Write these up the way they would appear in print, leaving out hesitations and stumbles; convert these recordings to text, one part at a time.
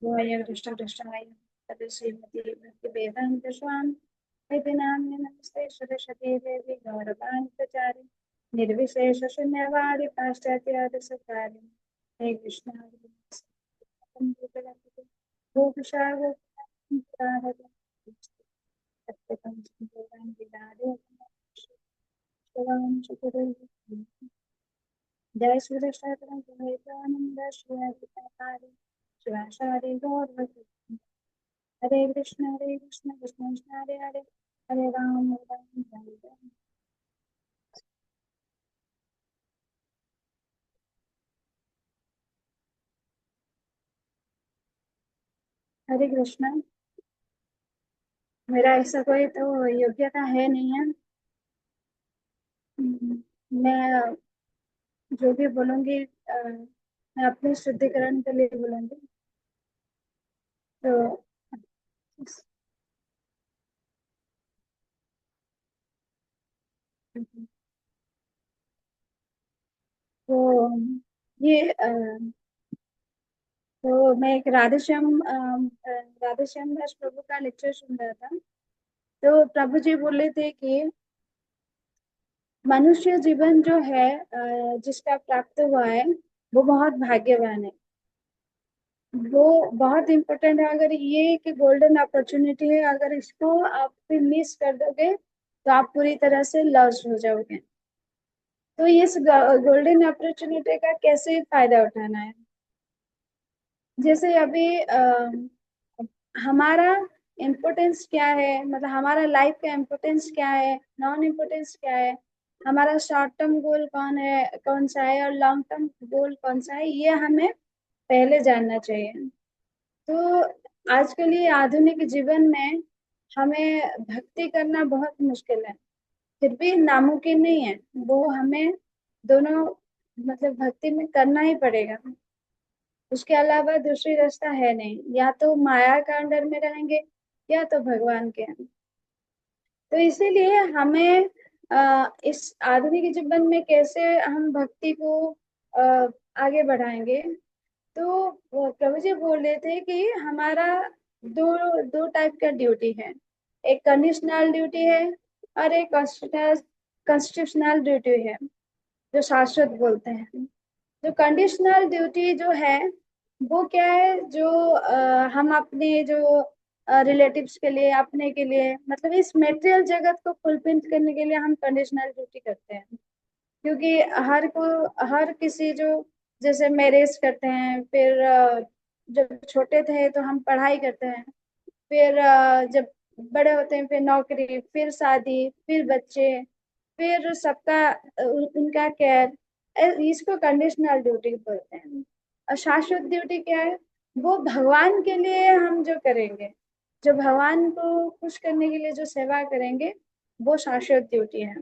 दृष्ट दृष्टाय तद् श्रीमती भक्तिवेदान्त स्वामी इति नाम्नि नमस्ते सरस्वती देवी गौरवाणी प्रचारि निर्विशेष शून्यवादी पाश्चात्यादि हे कृष्ण भूषा जय श्री कृष्ण शिवाचार्य गौर हरे कृष्ण कृष्ण कृष्ण हरे हरे हरे राम राम राम। हरे कृष्ण। मेरा ऐसा कोई तो योग्यता है नहीं है। मैं जो भी बोलूंगी मैं अपने शुद्धिकरण के लिए बोलूंगी। तो तो ये तो मैं एक राधेश्याम दास प्रभु का लेक्चर सुन रहा था। तो प्रभु जी बोले थे कि मनुष्य जीवन जो है जिसका प्राप्त हुआ है वो बहुत भाग्यवान है। वो बहुत इम्पोर्टेंट है। अगर ये एक गोल्डन अपॉर्चुनिटी है, अगर इसको आप भी मिस कर दोगे तो आप पूरी तरह से लॉस हो जाओगे। तो इस गोल्डन अपॉर्चुनिटी का कैसे फायदा उठाना है। जैसे अभी हमारा इम्पोर्टेंस क्या है, मतलब हमारा लाइफ का इम्पोर्टेंस क्या है, नॉन इम्पोर्टेंस क्या है, हमारा शॉर्ट टर्म गोल कौन सा है और लॉन्ग टर्म गोल कौन सा है, ये हमें पहले जानना चाहिए। तो आजकल ये आधुनिक जीवन में हमें भक्ति करना बहुत मुश्किल है। फिर भी नामुमकिन नहीं है, वो हमें दोनों मतलब भक्ति में करना ही पड़ेगा। उसके अलावा दूसरी रास्ता है नहीं, या तो माया का अंडर में रहेंगे या तो भगवान के। तो इसीलिए हमें इस आधुनिक जीवन में कैसे हम भक्ति को आगे बढ़ाएंगे। तो प्रभु जी बोल रहे थे कि हमारा दो दो टाइप का ड्यूटी है। एक कंडीशनल ड्यूटी है और एक कॉन्स्टिट्यूशनल ड्यूटी है, जो शाश्वत बोलते हैं। जो कंडीशनल ड्यूटी जो है वो क्या है, जो हम अपने जो रिलेटिव्स के लिए, अपने के लिए, मतलब इस मेटेरियल जगत को फुलफिल करने के लिए हम कंडीशनल ड्यूटी करते हैं। क्योंकि हर किसी जो जैसे मैरिज करते हैं, फिर जब छोटे थे तो हम पढ़ाई करते हैं, फिर जब बड़े होते हैं फिर नौकरी, फिर शादी, फिर बच्चे, फिर सबका उनका केयर, इसको कंडीशनल ड्यूटी बोलते हैं। और शाश्वत ड्यूटी क्या है, वो भगवान के लिए हम जो करेंगे, जो भगवान को खुश करने के लिए जो सेवा करेंगे, वो शाश्वत ड्यूटी है।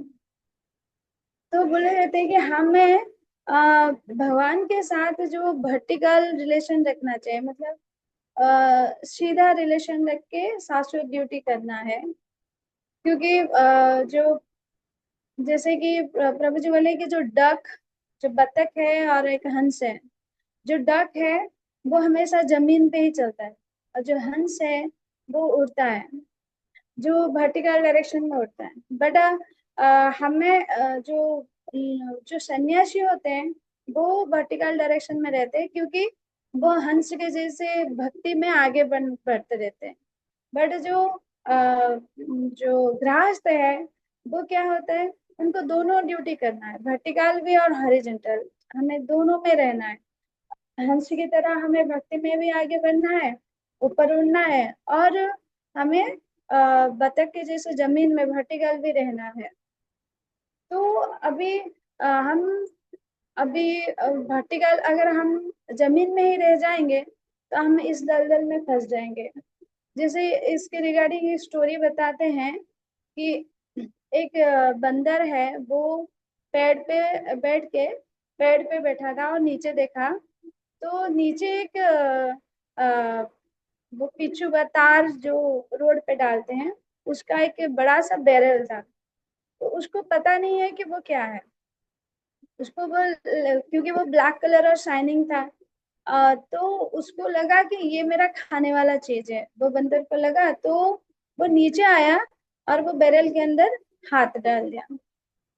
तो बोले रहते हैं कि हमें भगवान के साथ जो वर्टिकल रिलेशन रखना चाहिए, मतलब सीधा रिलेशन रख के शाश्वत ड्यूटी करना है। क्योंकि जो जैसे कि प्रभु जी बोले कि जो बतख है और एक हंस है। जो डक है वो हमेशा जमीन पे ही चलता है, और जो हंस है वो उड़ता है, जो वर्टिकल डायरेक्शन में उड़ता है। बट हमें जो सन्यासी होते हैं वो वर्टिकल डायरेक्शन में रहते हैं, क्योंकि वो हंस के जैसे भक्ति में आगे बढ़ते रहते हैं। बट जो गृहस्थ है वो क्या होता है, उनको दोनों ड्यूटी करना है, वर्टिकल भी और हॉरिजॉन्टल। हमें दोनों में रहना है। हंस की तरह हमें भक्ति में भी आगे बढ़ना है, ऊपर उड़ना है, और हमें बतख के जैसे जमीन में वर्टिकल भी रहना है। तो अभी हम अभी वर्टिकल अगर हम जमीन में ही रह जाएंगे तो हम इस दलदल में फंस जाएंगे। जैसे इसके रिगार्डिंग स्टोरी बताते हैं कि एक बंदर है, वो पेड़ पे बैठ के पेड़ पे बैठा था और नीचे देखा। तो नीचे एक वो पिच्चू तार जो रोड पे डालते हैं, उसका एक बड़ा सा बैरल था। तो उसको पता नहीं है कि वो क्या है। उसको वो क्योंकि वो ब्लैक कलर और शाइनिंग था, तो उसको लगा कि ये मेरा खाने वाला चीज है, वो बंदर को लगा, तो वो नीचे आया और वो बैरल के अंदर हाथ डाल दिया।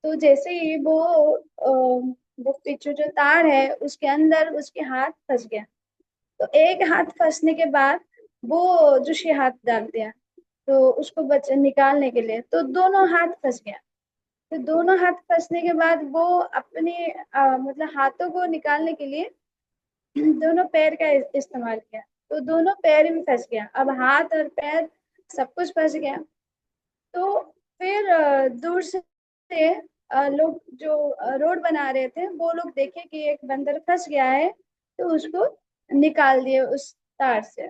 तो जैसे ही वो पीछे जो तार है उसके अंदर उसके हाथ फंस गया। तो एक हाथ फंसने के बाद वो दूसरे हाथ डाल दिया, तो उसको बच निकालने के लिए, तो दोनों हाथ फंस गया। तो दोनों हाथ फंसने के बाद वो अपने मतलब हाथों को निकालने के लिए दोनों पैर का इस्तेमाल किया। तो दोनों पैर भी फंस गया, अब हाथ और पैर सब कुछ फंस गया। तो फिर दूर से लोग जो रोड बना रहे थे वो लोग देखे कि एक बंदर फंस गया है, तो उसको निकाल दिए उस तार से।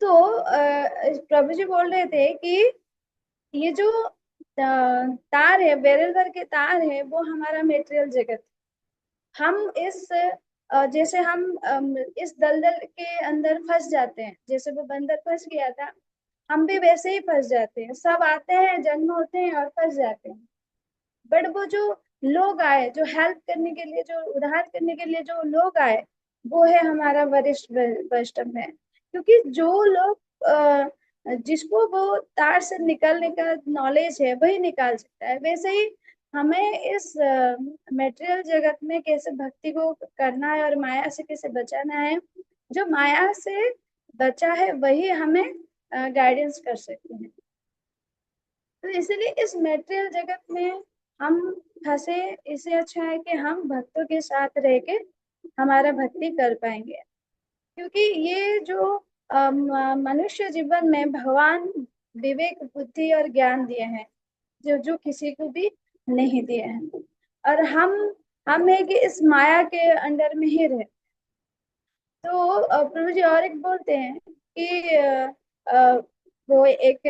तो प्रभु जी बोल रहे थे कि ये जो तार है, बेरल भर के तार है, वो हमारा मेटेरियल जगत। हम इस जैसे हम इस दलदल के अंदर फंस जाते हैं, जैसे वो बंदर फंस गया था, हम भी वैसे ही फंस जाते हैं। सब आते हैं, जन्म होते हैं और फंस जाते हैं। बट वो जो लोग आए, जो हेल्प करने के लिए, जो उद्धार करने के लिए जो लोग आए, वो है हमारा वरिष्ठ वैष्णव है। क्योंकि जो लोग जिसको वो तार से निकलने का नॉलेज है वही निकाल सकता है। वैसे ही हमें इस मेटेरियल जगत में कैसे भक्ति को करना है और माया से कैसे बचाना है, जो माया से बचा है वही हमें गाइडेंस कर सकते हैं। तो इसलिए इस मेटेरियल जगत में हम फंसे, इससे अच्छा है कि हम भक्तों के साथ रह के हमारा भक्ति कर पाएंगे। क्योंकि ये जो मनुष्य जीवन में भगवान विवेक, बुद्धि और ज्ञान दिए हैं, जो जो किसी को भी नहीं दिए हैं। और हम है कि इस माया के अंडर में ही रहे। तो प्रभु जी और एक बोलते हैं कि वो एक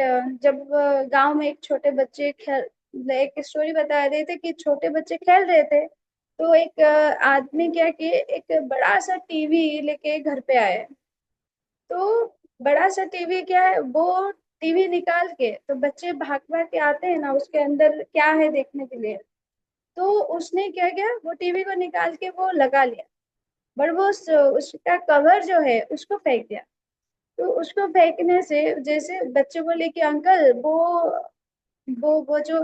जब गांव में एक छोटे बच्चे खेल, एक स्टोरी बता रहे थे कि छोटे बच्चे खेल रहे थे। तो एक आदमी क्या किए, एक बड़ा सा टीवी लेके घर पे आए। तो बड़ा सा टीवी क्या है, वो टीवी निकाल के, तो बच्चे भाग भाग के आते हैं ना उसके अंदर क्या है देखने के लिए। तो उसने क्या किया, वो टीवी को निकाल के वो लगा लिया, बट वो उसका कवर जो है उसको फेंक दिया। तो उसको फेंकने से जैसे बच्चे बोले कि अंकल वो जो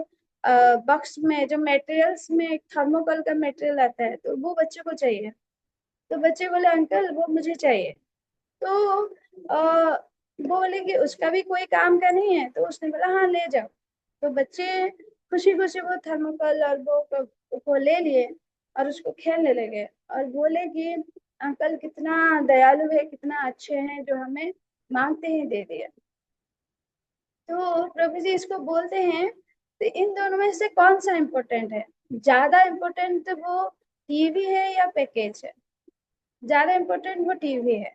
बॉक्स में जो मटेरियल्स में एक थर्मोकोल का मटेरियल आता है, तो वो बच्चे को चाहिए। तो बच्चे बोले अंकल वो मुझे चाहिए। तो बोले कि उसका भी कोई काम का नहीं है, तो उसने बोला हाँ ले जाओ। तो बच्चे खुशी खुशी वो थर्मोकोल और वो ले लिए और उसको खेलने लगे, और बोले कि अंकल कितना दयालु है, कितना अच्छे हैं, जो हमें मांगते ही दे दिया। तो प्रभु जी इसको बोलते हैं, तो इन दोनों में से कौन सा इम्पोर्टेंट है? ज्यादा इम्पोर्टेंट वो टीवी है या पैकेज है? ज्यादा इम्पोर्टेंट वो टीवी है।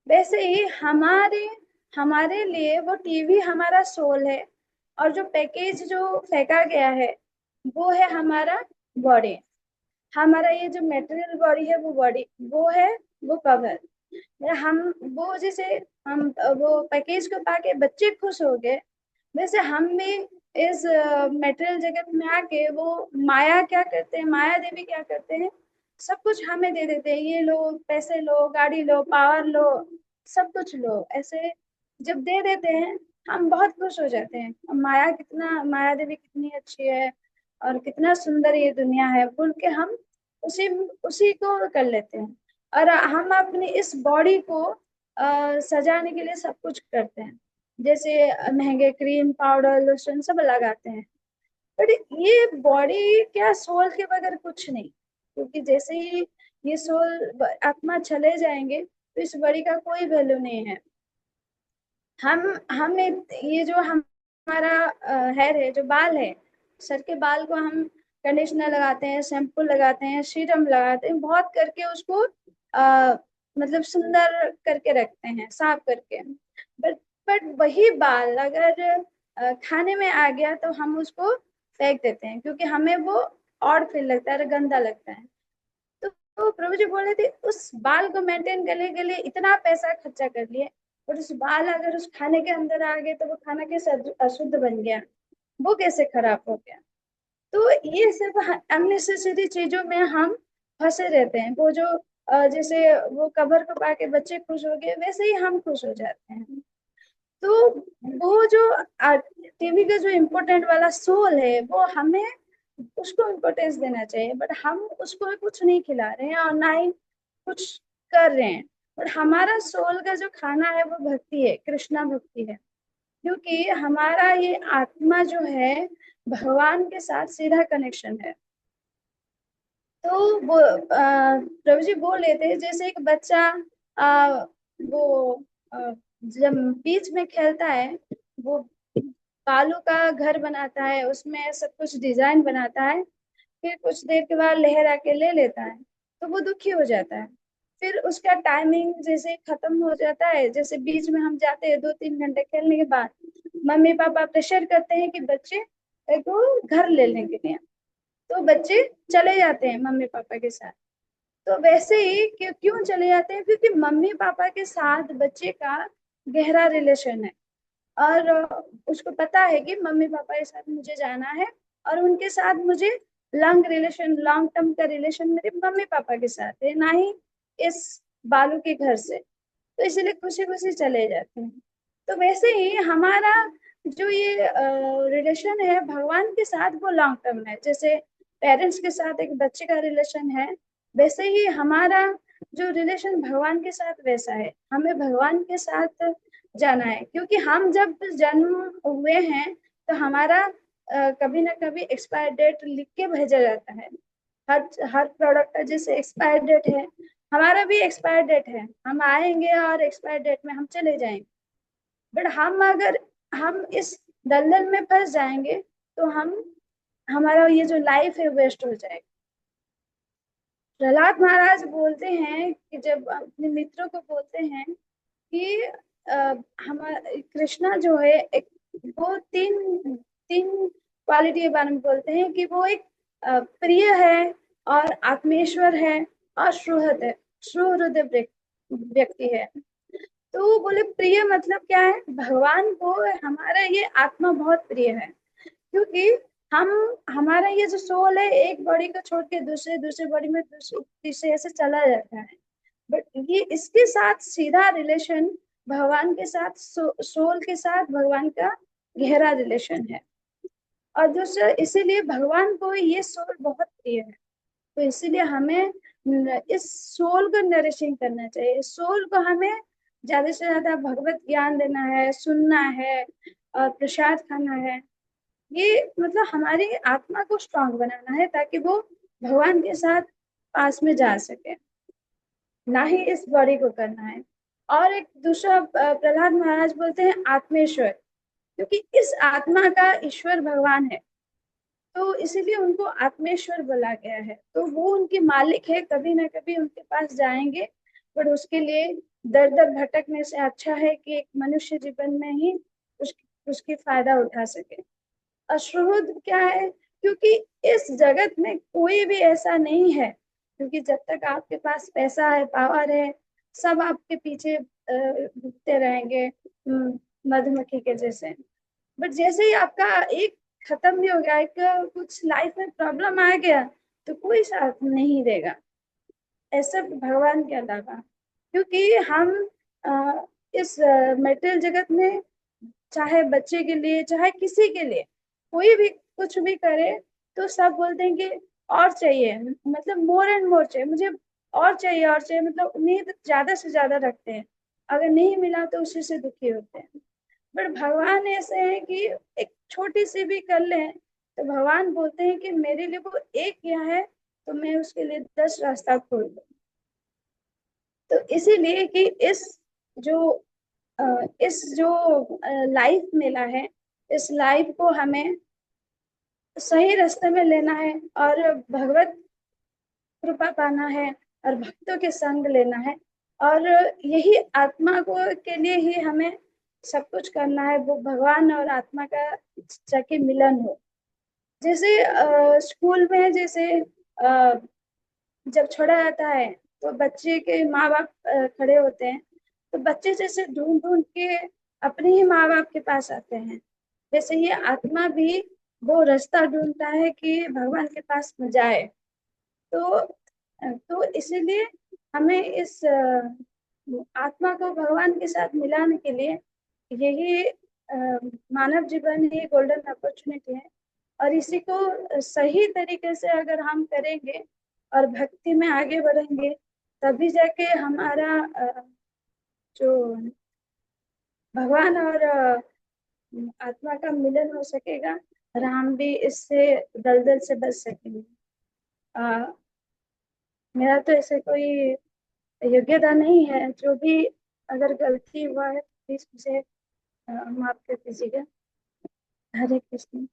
वैसे ही हमारे हमारे लिए वो टीवी हमारा सोल है, और जो पैकेज जो फेंका गया है वो है हमारा बॉडी। हमारा ये जो मेटेरियल बॉडी है, वो बॉडी वो है, वो कवर। हम वो जैसे हम वो पैकेज को पाके बच्चे खुश हो गए, वैसे हम भी इस मेटेरियल जगत में आके वो माया क्या करते हैं, माया देवी क्या करते हैं, सब कुछ हमें दे देते हैं। ये लो, पैसे लो, गाड़ी लो, पावर लो, सब कुछ लो, ऐसे जब दे देते हैं हम बहुत खुश हो जाते हैं। माया कितना, माया देवी कितनी अच्छी है और कितना सुंदर ये दुनिया है बोल के हम उसी उसी को कर लेते हैं। और हम अपनी इस बॉडी को सजाने के लिए सब कुछ करते हैं, जैसे महंगे क्रीम, पाउडर, लोशन सब लगाते हैं। बट ये बॉडी क्या सोल के बगैर कुछ नहीं। क्योंकि जैसे ही ये सोल आत्मा चले जाएंगे तो इस बॉडी का कोई वैल्यू नहीं है। हम ये जो हमारा हेयर है, जो बाल है, सर के बाल को हम कंडीशनर लगाते हैं, शैम्पू लगाते हैं, सीरम लगाते हैं, बहुत करके उसको मतलब सुंदर करके रखते हैं, साफ करके। बट बट वही बाल अगर खाने में आ गया तो हम उसको फेंक देते हैं, क्योंकि हमें वो ऑड फील लगता है और गंदा लगता है। तो प्रभु जी बोल रहे थे उस बाल को मेंटेन करने के लिए इतना पैसा खर्चा कर लिए, और उस बाल अगर उस खाने के अंदर आ गए तो वो खाना कैसे अशुद्ध बन गया, वो कैसे खराब हो गया। तो ये सिर्फ अननेसेसरी चीजों में हम फंसे रहते हैं। वो जो जैसे वो कबर को पाके बच्चे खुश हो गए, वैसे ही हम खुश हो जाते हैं। तो वो जो टीवी का जो इम्पोर्टेंट वाला सोल है, वो हमें उसको इम्पोर्टेंस देना चाहिए, बट हम उसको कुछ नहीं खिला रहे हैं और ना ही कुछ कर रहे हैं। बट हमारा सोल का जो खाना है वो भक्ति है, कृष्णा भक्ति है। क्योंकि हमारा ये आत्मा जो है भगवान के साथ सीधा कनेक्शन है। तो वो प्रभु जी बोल रहे थे, जैसे एक बच्चा आ, वो जब बीच में खेलता है, वो बालू का घर बनाता है, उसमें सब कुछ डिजाइन बनाता है, फिर कुछ देर के बाद लहर आके ले लेता है, तो वो दुखी हो जाता है। फिर उसका टाइमिंग जैसे खत्म हो जाता है, जैसे बीच में हम जाते हैं 2-3 घंटे खेलने के बाद, मम्मी पापा प्रेशर करते हैं कि बच्चे को घर लेने के लिए, तो बच्चे चले जाते हैं मम्मी पापा के साथ। तो वैसे ही क्यों चले जाते हैं, क्योंकि मम्मी पापा के साथ बच्चे का गहरा रिलेशन है, और उसको पता है कि मम्मी पापा के साथ मुझे जाना है, और उनके साथ मुझे लॉन्ग टर्म का रिलेशन मेरे मम्मी पापा के साथ है, ना ही इस बालू के घर से। तो इसीलिए खुशी खुशी चले जाते हैं। तो वैसे ही हमारा जो ये रिलेशन है भगवान के साथ, वो लॉन्ग टर्म है। जैसे पेरेंट्स के साथ एक बच्चे का रिलेशन है, वैसे ही हमारा जो रिलेशन भगवान के साथ वैसा है। हमें भगवान के साथ जाना है, क्योंकि हम जब जन्म हुए हैं तो हमारा कभी ना कभी एक्सपायर डेट लिख के भेजा जाता है। हर हर प्रोडक्ट का जैसे एक्सपायर डेट है, हमारा भी एक्सपायर डेट है। हम आएंगे और एक्सपायर डेट में हम चले जाएंगे। बट हम अगर हम इस दलदल में फंस जाएंगे, तो हम हमारा ये जो लाइफ है वेस्ट हो जाएगा। प्रहलाद महाराज बोलते हैं कि जब अपने मित्रों को बोलते हैं कि हमारा कृष्णा जो है एक, वो तीन तीन क्वालिटी के बारे में बोलते हैं कि वो एक प्रिय है, और आत्मेश्वर है, और सुहृद है, सुहृद व्यक्ति है। तो वो बोले प्रिय मतलब क्या है, भगवान को हमारा ये आत्मा बहुत प्रिय है। क्योंकि हम हमारा ये जो सोल है, एक बॉडी को छोड़ के दूसरे दूसरे बॉडी में दूसरे तीसरे ऐसे चला जाता है। बट ये इसके साथ सीधा रिलेशन भगवान के साथ, सोल के साथ भगवान का गहरा रिलेशन है। और दूसरा इसीलिए भगवान को ये सोल बहुत प्रिय है। तो इसीलिए हमें इस सोल को नरिशिंग करना चाहिए। सोल को हमें ज्यादा से ज्यादा भगवत ज्ञान देना है, सुनना है, और प्रसाद खाना है। ये मतलब हमारी आत्मा को स्ट्रांग बनाना है, ताकि वो भगवान के साथ पास में जा सके, ना ही इस बॉडी को करना है। और एक दूसरा प्रहलाद महाराज बोलते हैं आत्मेश्वर, क्योंकि इस आत्मा का ईश्वर भगवान है, तो इसीलिए उनको आत्मेश्वर बोला गया है। तो वो उनके मालिक है, कभी ना कभी उनके पास जाएंगे। पर उसके लिए दर दर भटकने से अच्छा है कि एक मनुष्य जीवन में ही उसकी फायदा उठा सके। अशुद्ध क्या है, क्योंकि इस जगत में कोई भी ऐसा नहीं है, क्योंकि जब तक आपके पास पैसा है, पावर है, सब आपके पीछे घूमते रहेंगे, मधुमक्खी के जैसे। बट जैसे ही आपका एक खत्म भी हो गया, एक कुछ लाइफ में प्रॉब्लम आ गया, तो कोई साथ नहीं देगा, ऐसा भगवान के अलावा। क्योंकि हम इस मेटेरियल जगत में, चाहे बच्चे के लिए चाहे किसी के लिए, कोई भी कुछ भी करे, तो सब बोलते हैं कि और चाहिए, मतलब मोर एंड मोर चाहिए मुझे, और चाहिए और चाहिए, मतलब उम्मीद ज्यादा से ज्यादा रखते हैं। अगर नहीं मिला तो उसी से दुखी होते हैं। बट भगवान ऐसे हैं कि एक छोटी सी भी कर ले, तो भगवान बोलते हैं कि मेरे लिए वो एक किया है, तो मैं उसके लिए 10 रास्ता खोल दूँ। तो इसीलिए कि जो इस जो लाइफ मिला है, इस लाइफ को हमें सही रास्ते में लेना है, और भगवत कृपा पाना है, और भक्तों के संग लेना है। और यही आत्मा को के लिए ही हमें सब कुछ करना है, वो भगवान और आत्मा का जाके मिलन हो। जैसे स्कूल में जैसे जब छोड़ा जाता है, तो बच्चे के माँ बाप खड़े होते हैं, तो बच्चे जैसे ढूंढ ढूंढ के अपने ही माँ बाप के पास आते हैं। जैसे ये आत्मा भी वो रास्ता ढूंढता है कि भगवान के पास में जाए। तो इसीलिए हमें इस आत्मा को भगवान के साथ मिलाने के लिए यही मानव जीवन ही गोल्डन अपॉर्चुनिटी है। और इसी को सही तरीके से अगर हम करेंगे और भक्ति में आगे बढ़ेंगे, तभी जाके हमारा जो भगवान और आत्मा का मिलन हो सकेगा, और हम भी इससे दलदल से बच सकेंगे। अ, मेरा तो ऐसे कोई योग्यता नहीं है, जो भी अगर गलती हुआ है प्लीज मुझे माफ कर दीजिएगा। हरे कृष्ण।